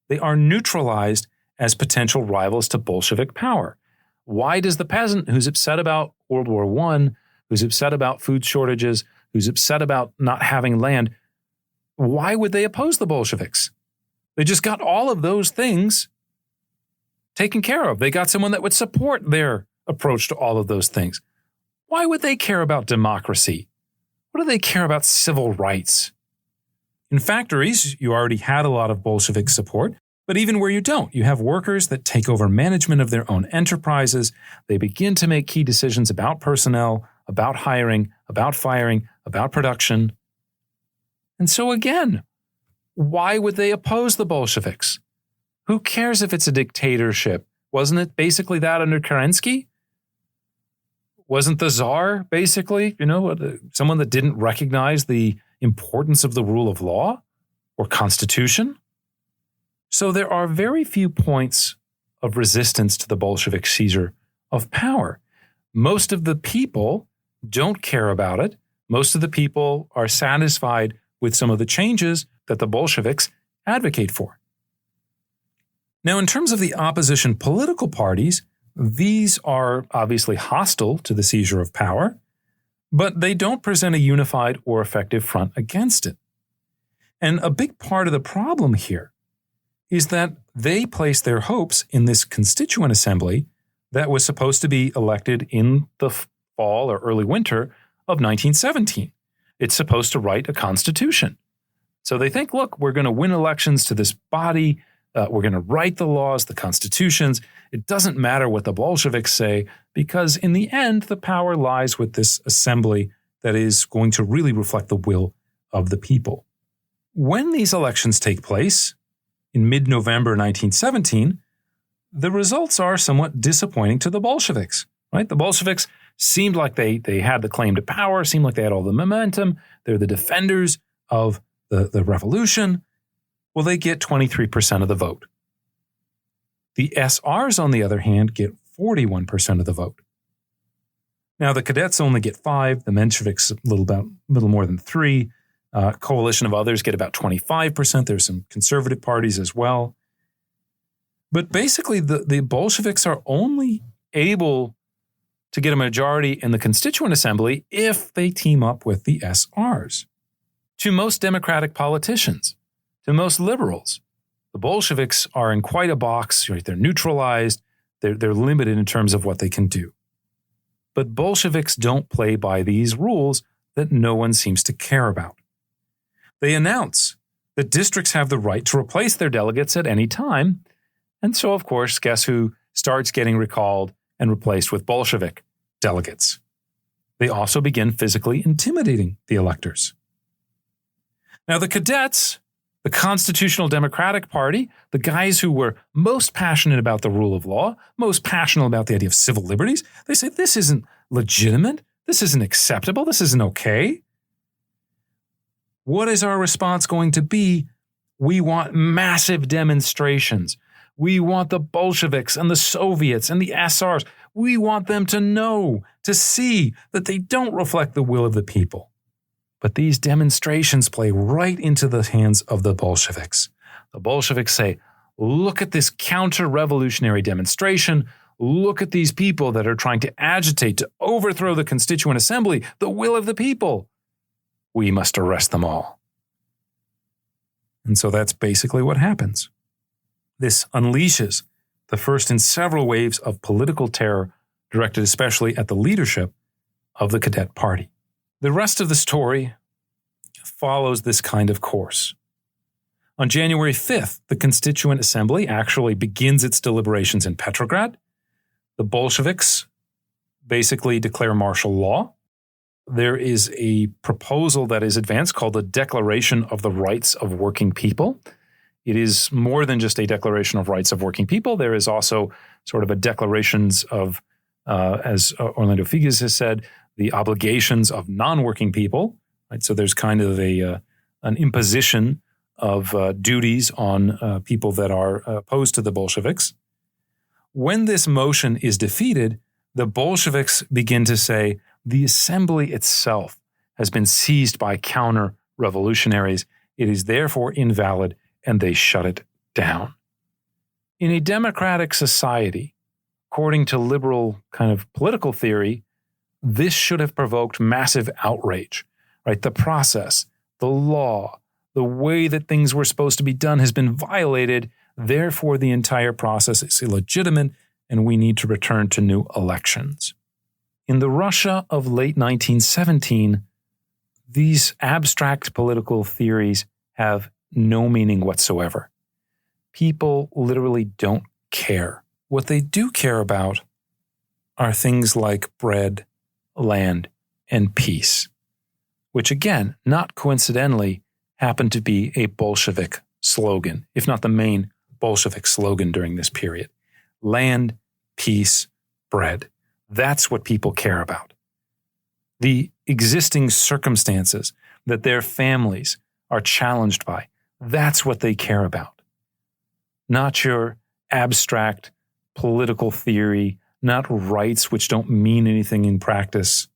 they are neutralized as potential rivals to Bolshevik power. Why does the peasant who's upset about World War I, who's upset about food shortages, who's upset about not having land, why would they oppose the Bolsheviks? They just got all of those things taken care of. They got someone that would support their approach to all of those things. Why would they care about democracy? What do they care about civil rights? In factories, you already had a lot of Bolshevik support, but even where you don't, you have workers that take over management of their own enterprises. They begin to make key decisions about personnel, about hiring, about firing, about production. And so again, why would they oppose the Bolsheviks? Who cares if it's a dictatorship? Wasn't it basically that under Kerensky? Wasn't the Tsar basically, someone that didn't recognize the importance of the rule of law or constitution? So there are very few points of resistance to the Bolshevik seizure of power. Most of the people don't care about it. Most of the people are satisfied with some of the changes that the Bolsheviks advocate for. Now, in terms of the opposition political parties, these are obviously hostile to the seizure of power, but they don't present a unified or effective front against it. And a big part of the problem here is that they place their hopes in this constituent assembly that was supposed to be elected in the fall or early winter of 1917. It's supposed to write a constitution. So they think, look, we're going to win elections to this body. We're going to write the laws, the constitutions. It doesn't matter what the Bolsheviks say, because in the end, the power lies with this assembly that is going to really reflect the will of the people. When these elections take place, in mid-November 1917, the results are somewhat disappointing to the Bolsheviks, right? The Bolsheviks seemed like they had the claim to power, seemed like they had all the momentum. They're the defenders of the revolution. Well, they get 23% of the vote. The SRs, on the other hand, get 41% of the vote. Now, the cadets only get 5%, the Mensheviks a little more than 3%. Coalition of others get about 25%. There's some conservative parties as well. But basically, the Bolsheviks are only able to get a majority in the Constituent Assembly if they team up with the SRs. To most Democratic politicians, to most liberals, the Bolsheviks are in quite a box. Right? They're neutralized. They're limited in terms of what they can do. But Bolsheviks don't play by these rules that no one seems to care about. They announce that districts have the right to replace their delegates at any time. And so, of course, guess who starts getting recalled and replaced with Bolshevik delegates? They also begin physically intimidating the electors. Now, the cadets, the Constitutional Democratic Party, the guys who were most passionate about the rule of law, most passionate about the idea of civil liberties, they say this isn't legitimate, this isn't acceptable, this isn't okay. What is our response going to be? We want massive demonstrations. We want the Bolsheviks and the Soviets and the SRs. We want them to know, to see that they don't reflect the will of the people. But these demonstrations play right into the hands of the Bolsheviks. The Bolsheviks say, look at this counter-revolutionary demonstration. Look at these people that are trying to agitate to overthrow the Constituent Assembly, the will of the people. We must arrest them all. And so that's basically what happens. This unleashes the first in several waves of political terror directed especially at the leadership of the Cadet Party. The rest of the story follows this kind of course. On January 5th, the Constituent Assembly actually begins its deliberations in Petrograd. The Bolsheviks basically declare martial law. There is a proposal that is advanced called the Declaration of the Rights of Working People. It is more than just a declaration of rights of working people. There is also sort of a declarations of, as Orlando Figes has said, the obligations of non-working people. Right? So there's kind of an imposition of duties on people that are opposed to the Bolsheviks. When this motion is defeated, the Bolsheviks begin to say the assembly itself has been seized by counter-revolutionaries. It is therefore invalid, and they shut it down. In a democratic society, according to liberal kind of political theory, this should have provoked massive outrage, right? The process, the law, the way that things were supposed to be done has been violated. Therefore, the entire process is illegitimate, and we need to return to new elections. In the Russia of late 1917, these abstract political theories have no meaning whatsoever. People literally don't care. What they do care about are things like bread, land, and peace, which again, not coincidentally, happened to be a Bolshevik slogan, if not the main Bolshevik slogan during this period. Land, peace, bread. That's what people care about. The existing circumstances that their families are challenged by, that's what they care about. Not your abstract political theory, not rights which don't mean anything in practice.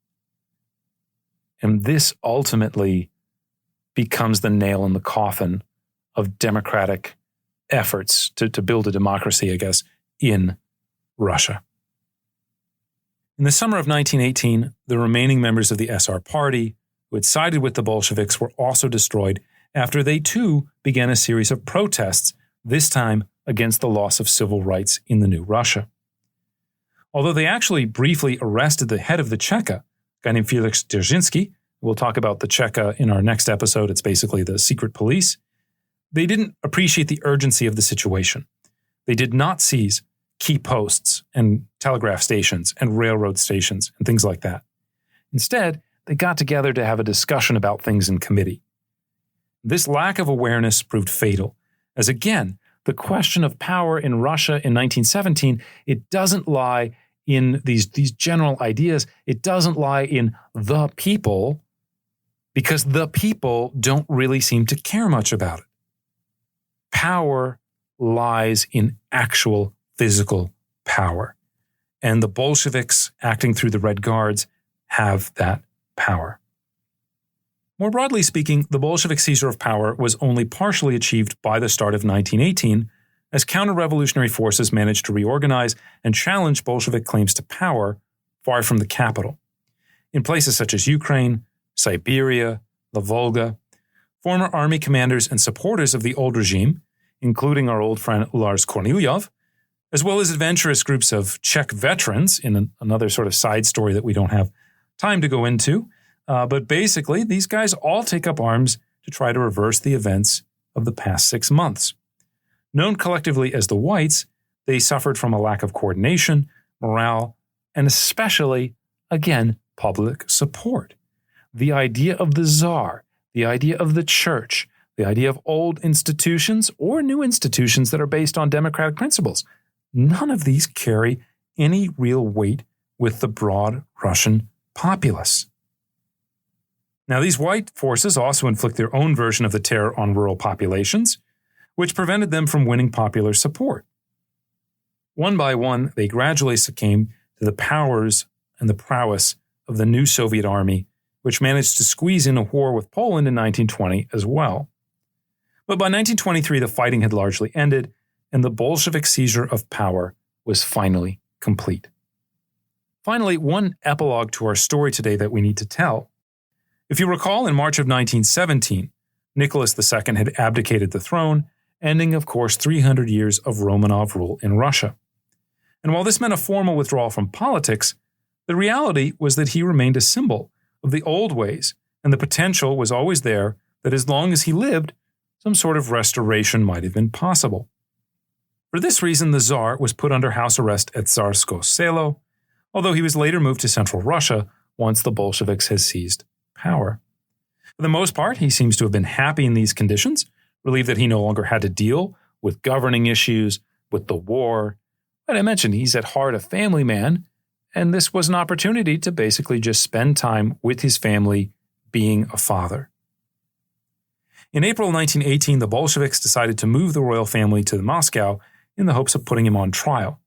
And this ultimately becomes the nail in the coffin of democratic efforts to build a democracy, I guess, in Russia. In the summer of 1918, the remaining members of the SR Party, who had sided with the Bolsheviks, were also destroyed after they too began a series of protests, this time against the loss of civil rights in the new Russia. Although they actually briefly arrested the head of the Cheka, a guy named Felix Dzerzhinsky, we'll talk about the Cheka in our next episode, it's basically the secret police, they didn't appreciate the urgency of the situation. They did not seize key posts and telegraph stations and railroad stations and things like that. Instead, they got together to have a discussion about things in committee. This lack of awareness proved fatal, as again, the question of power in Russia in 1917, it doesn't lie in these general ideas. It doesn't lie in the people, because the people don't really seem to care much about it. Power lies in actual physical power. And the Bolsheviks, acting through the Red Guards, have that power. More broadly speaking, the Bolshevik seizure of power was only partially achieved by the start of 1918, as counter-revolutionary forces managed to reorganize and challenge Bolshevik claims to power far from the capital. In places such as Ukraine, Siberia, the Volga, former army commanders and supporters of the old regime, including our old friend Lars Kornilov, as well as adventurous groups of Czech veterans in another sort of side story that we don't have time to go into. But basically, these guys all take up arms to try to reverse the events of the past 6 months. Known collectively as the Whites, they suffered from a lack of coordination, morale, and especially, again, public support. The idea of the Tsar, the idea of the church, the idea of old institutions or new institutions that are based on democratic principles, none of these carry any real weight with the broad Russian populace. Now, these white forces also inflict their own version of the terror on rural populations, which prevented them from winning popular support. One by one, they gradually succumbed to the powers and the prowess of the new Soviet army, which managed to squeeze in a war with Poland in 1920 as well. But by 1923, the fighting had largely ended, and the Bolshevik seizure of power was finally complete. Finally, one epilogue to our story today that we need to tell. If you recall, in March of 1917, Nicholas II had abdicated the throne, ending, of course, 300 years of Romanov rule in Russia. And while this meant a formal withdrawal from politics, the reality was that he remained a symbol of the old ways, and the potential was always there that as long as he lived, some sort of restoration might have been possible. For this reason, the Tsar was put under house arrest at Tsarskoye Selo, although he was later moved to central Russia once the Bolsheviks had seized power. For the most part, he seems to have been happy in these conditions, relieved that he no longer had to deal with governing issues, with the war. But I mentioned he's at heart a family man, and this was an opportunity to basically just spend time with his family, being a father. In April 1918, the Bolsheviks decided to move the royal family to Moscow in the hopes of putting him on trial.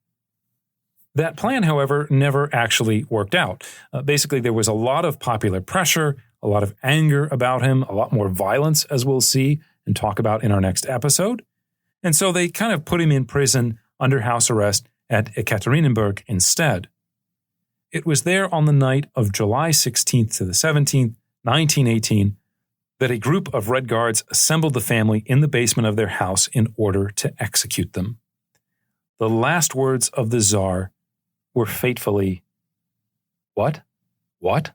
That plan, however, never actually worked out. Basically, there was a lot of popular pressure, a lot of anger about him, a lot more violence, as we'll see and talk about in our next episode. And so they kind of put him in prison under house arrest at Ekaterinburg instead. It was there on the night of July 16th to the 17th, 1918, that a group of Red Guards assembled the family in the basement of their house in order to execute them. The last words of the Tsar were fatefully, "What? What?"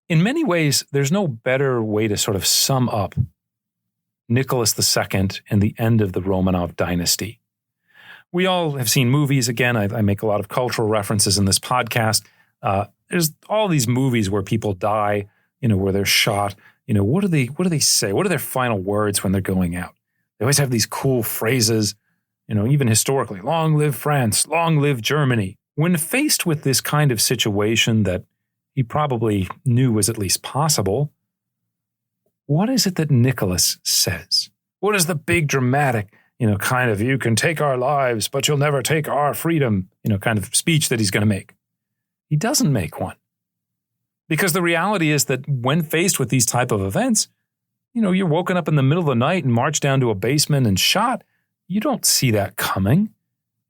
In many ways, there's no better way to sort of sum up Nicholas II and the end of the Romanov dynasty. We all have seen movies. Again, I make a lot of cultural references in this podcast. There's all these movies where people die, where they're shot. What do they say? What are their final words when they're going out? They always have these cool phrases, even historically, "Long live France, long live Germany." When faced with this kind of situation that he probably knew was at least possible, what is it that Nicholas says? What is the big dramatic, kind of, "you can take our lives, but you'll never take our freedom," kind of speech that he's going to make? He doesn't make one. Because the reality is that when faced with these type of events, you're woken up in the middle of the night and marched down to a basement and shot. You don't see that coming.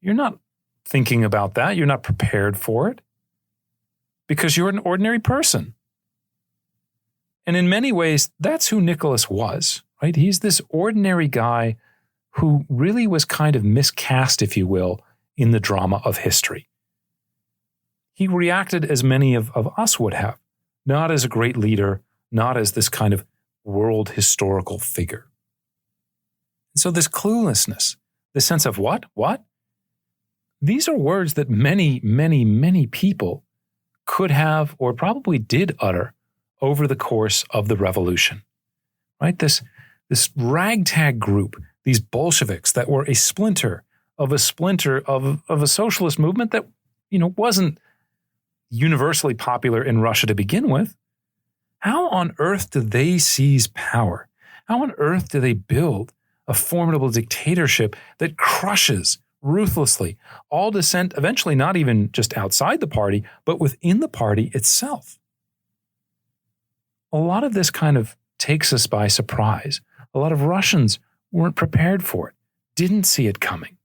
You're not thinking about that. You're not prepared for it because you're an ordinary person. And in many ways, that's who Nicholas was, right? He's this ordinary guy who really was kind of miscast, if you will, in the drama of history. He reacted as many of us would have, not as a great leader, not as this kind of world historical figure. And so this cluelessness, this sense of what? These are words that many, many, many people could have or probably did utter over the course of the revolution, right? This ragtag group, these Bolsheviks that were a splinter of a socialist movement that, wasn't universally popular in Russia to begin with. How on earth do they seize power? How on earth do they build a formidable dictatorship that crushes ruthlessly all dissent, eventually not even just outside the party, but within the party itself? A lot of this kind of takes us by surprise. A lot of Russians weren't prepared for it, didn't see it coming.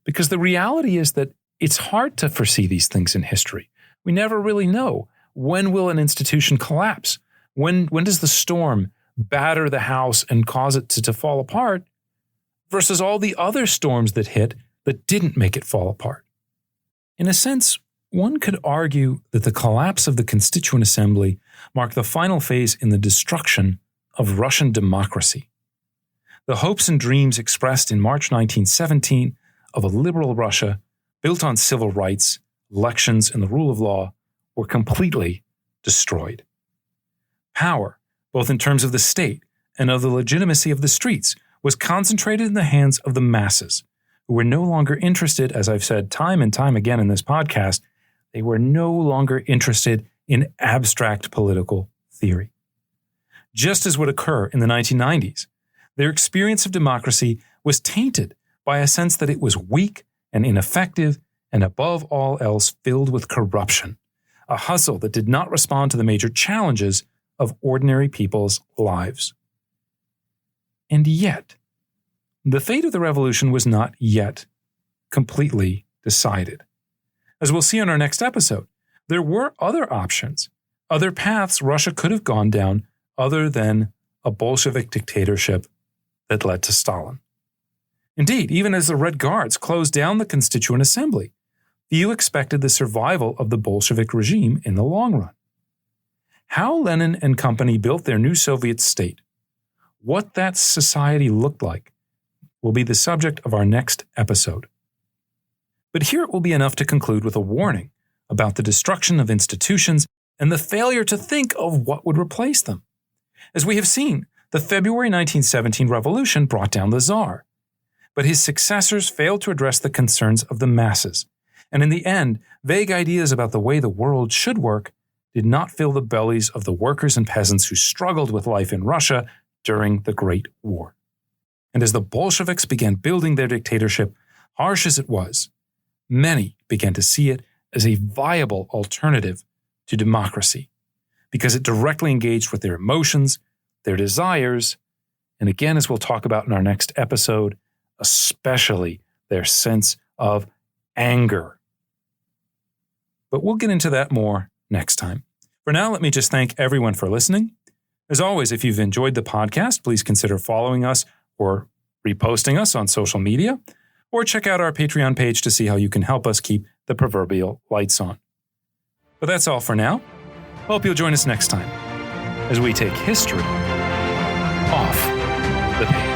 Because the reality is that it's hard to foresee these things in history. We never really know. When will an institution collapse? When does the storm batter the house and cause it to fall apart versus all the other storms that hit that didn't make it fall apart? In a sense, one could argue that the collapse of the Constituent Assembly marked the final phase in the destruction of Russian democracy. The hopes and dreams expressed in March 1917 of a liberal Russia built on civil rights, elections, and the rule of law were completely destroyed. Power, both in terms of the state and of the legitimacy of the streets, was concentrated in the hands of the masses, who were no longer interested, as I've said time and time again in this podcast, they were no longer interested in abstract political theory. Just as would occur in the 1990s, their experience of democracy was tainted by a sense that it was weak and ineffective and above all else filled with corruption, a hustle that did not respond to the major challenges of ordinary people's lives. And yet, the fate of the revolution was not yet completely decided. As we'll see in our next episode, there were other options, other paths Russia could have gone down other than a Bolshevik dictatorship that led to Stalin. Indeed, even as the Red Guards closed down the Constituent Assembly, few expected the survival of the Bolshevik regime in the long run. How Lenin and company built their new Soviet state, what that society looked like, will be the subject of our next episode. But here it will be enough to conclude with a warning about the destruction of institutions and the failure to think of what would replace them. As we have seen, the February 1917 revolution brought down the Tsar, but his successors failed to address the concerns of the masses, and in the end, vague ideas about the way the world should work did not fill the bellies of the workers and peasants who struggled with life in Russia during the Great War. And as the Bolsheviks began building their dictatorship, harsh as it was, many began to see it as a viable alternative to democracy, because it directly engaged with their emotions, their desires, and again, as we'll talk about in our next episode, especially their sense of anger. But we'll get into that more next time. For now, let me just thank everyone for listening. As always, if you've enjoyed the podcast, please consider following us or reposting us on social media, or check out our Patreon page to see how you can help us keep the proverbial lights on. But that's all for now. Hope you'll join us next time as we take history off the page.